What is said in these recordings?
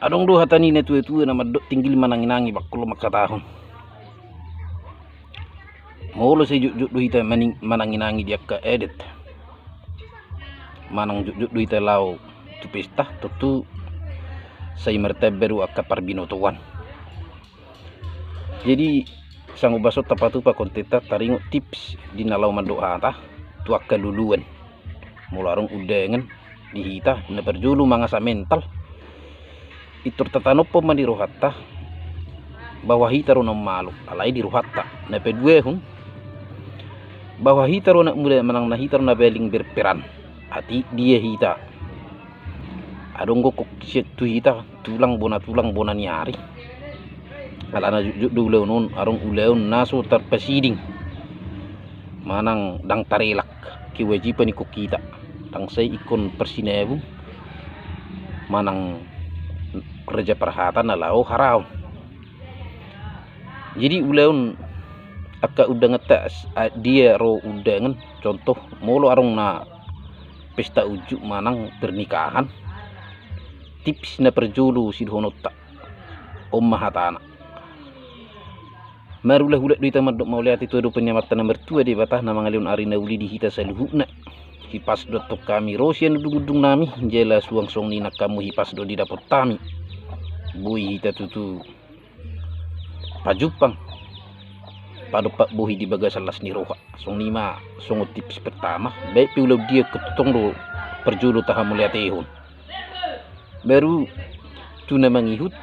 Adong do hatani na tuwe na maddo tinggil mananginangi bakkulo makatahon. Molo se juk do hita mananginangi diakka edit. Manang juk do hita lau tu pesta tutu say merteberu akka parbinotuan. Jadi sangu baso tapatu pa konteta taringo tips di nalau mandoa ta tu akka duluan. Mularong udengen dihita na perjulu mangasa mental. Itur tatano po man diruhatta bahwa hita ro malu alai diruhatta na pedue hun bahwa hita ro na mulai manang na hita ro na beling berperan ati dia hita adong kok tu hita tulang bona nyari alana juk uleun arong uleun naso terpesiding manang dang tarelak kewajiban ikut kita dang say ikon persinebu manang kerja perhatan nalau harau. Jadi uleun akka udah ngetes dia ro udangan contoh molo arong na pesta ujuk manang pernikahan tips na perjulu sidhonota mahatana marulah ulat duita madok mauliat itu do penyamatan nomor 2 di batah nama ngaliun arina uli di hita saluhukna hipas do to kami rosian dudung nami jela suang song nina kamu hipas do di dapot tami bui hita tutu pajupang padopak buhi di bagas alas ni roha song nima song tips pertama baik piulau dia ketutong do perjulu tahamu lihat ehon baru tu na mangihut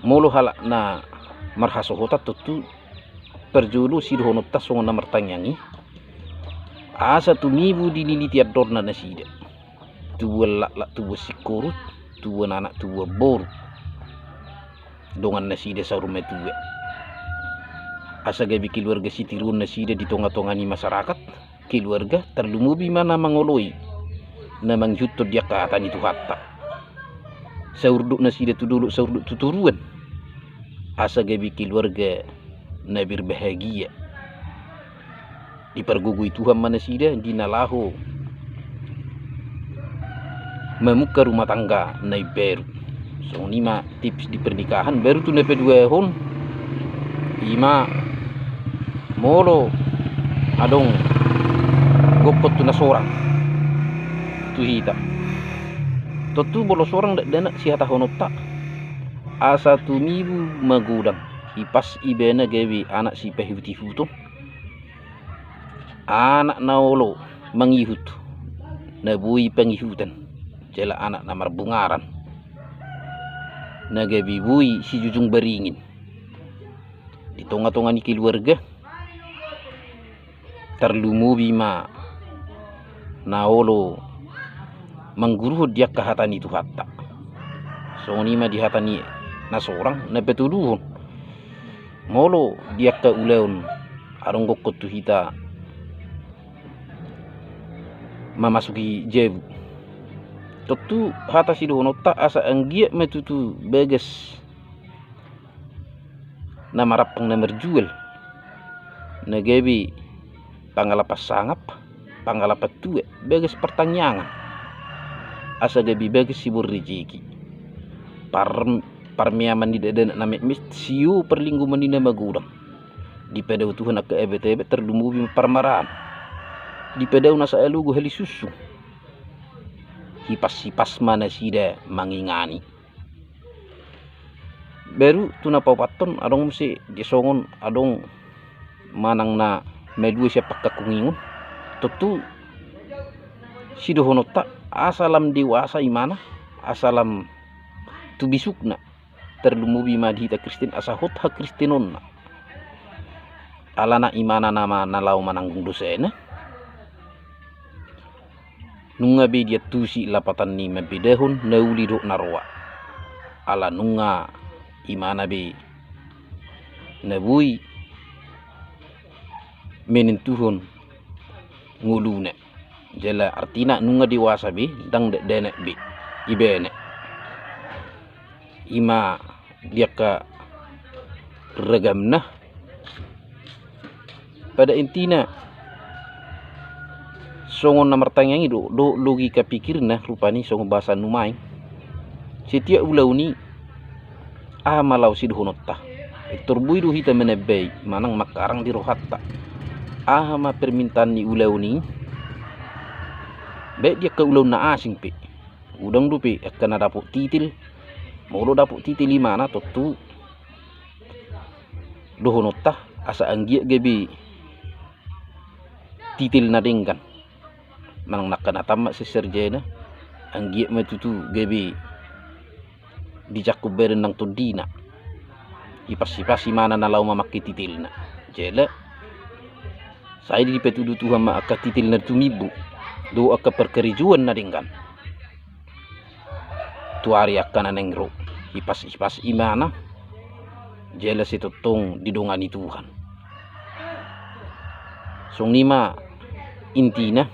molo halak na marhasohota tutu perjulu sidhonota song na martanyangi asa tumibu diniliti adorna nasida tuwa lak tuwa sikurut tuwa anak tuwa bor dongan nasida sarume tuwe asa gabi keluarga sitirun nasida di tonga-tongani masyarakat keluarga terlumubi mana mangoloi na mangjutto dia kata itu hatta saurduk nasida tu dulu saurduk tuturuan asa gabi keluarga na berbahagia dipergugui Tuhan manasida dinalahu memuka rumah tangga na baru so 5 tips di pernikahan baru tu nepe 2 hon 5 molo adong gokot tu na sorang tu hita totu bolo sorang dana si hata honota asa tumibu magudang hipas ibena gawi anak si pehuti huto anak naolo mangihut nabui pengihutan jela anak namar bungaran nagabi bui si jujung beringin di tonga-tonga ni keluarga terlumubi ma naolo mangguruh dia kehatani itu hatta so nima dihatani na seorang na betuduhun molo dia ke uleun arong gokot tu hita memasuki jebu tentu hata sidhonota asa anggia metutu beges na marapang na merjual na gabi pangalapas sangap pangalapat tuwe beges pertanyaan asa gabi beges sibur rezeki parmiaman di dada na mis siu perlinggu manina magudang di pedau Tuhan akka ebet terlumubi parmaran di pedau nasa elugu heli susu hipas mana sida mangingani baru tuna papaton adong mesti disongon adong manang na medue siapa kakungingon tutu sidhonota asalam dewasa imana asalam tubisukna terlumubi madhita Kristen asahot ha Kristenonna alana imana nama nalau mananggung dosena nunga be dia tusi lapatan ni mabidehun nauli do narwa ala nunga imana be nabui menentuhun ngulune jela artina nunga dewasa be dang denek be ibene ima dia ka regamna pada intina songon na martanyangi do logika pikirna rupani songo bahasa numai setiap ulau ni malau sidhonotta turbuidu hita menebei manang makarang di rohatta ma permintaan ni ulau ni baik dia ke ulau na asing pe udang dupe akan dapuk titil mau dapuk titil di mana tu dohonotta asa anggia gebi titil na dengkan manang nakana tamak seserjena anggia matutu gebi dijakup beren nang tudina ipasi mana nalau mamaki titil na jela saya di petudu Tuhan ma akka titil na tumibu do akka perkerijuan na dengkan tuari akan anengro ipas imana jela situtong didongani Tuhan song nima intina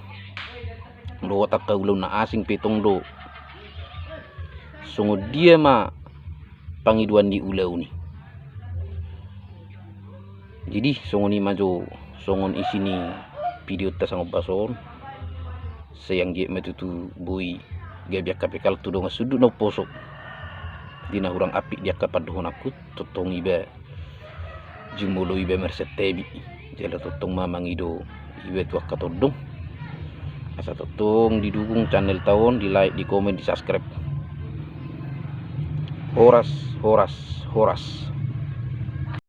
do watak kaulau na asing petong do sungguh dia ma pangiduan di ulau ni jadi sungguh ni maju songon isini video tasang bason sayang je metutu bui gabiak kapekal tu dong sudut no posok dina hurang api dia kapaduhon aku totong ibe jumulo ibe mersetebi jela totong mamangido ibe tuak katodong asa totong didukung channel tawon, di like, di komen, di subscribe. Horas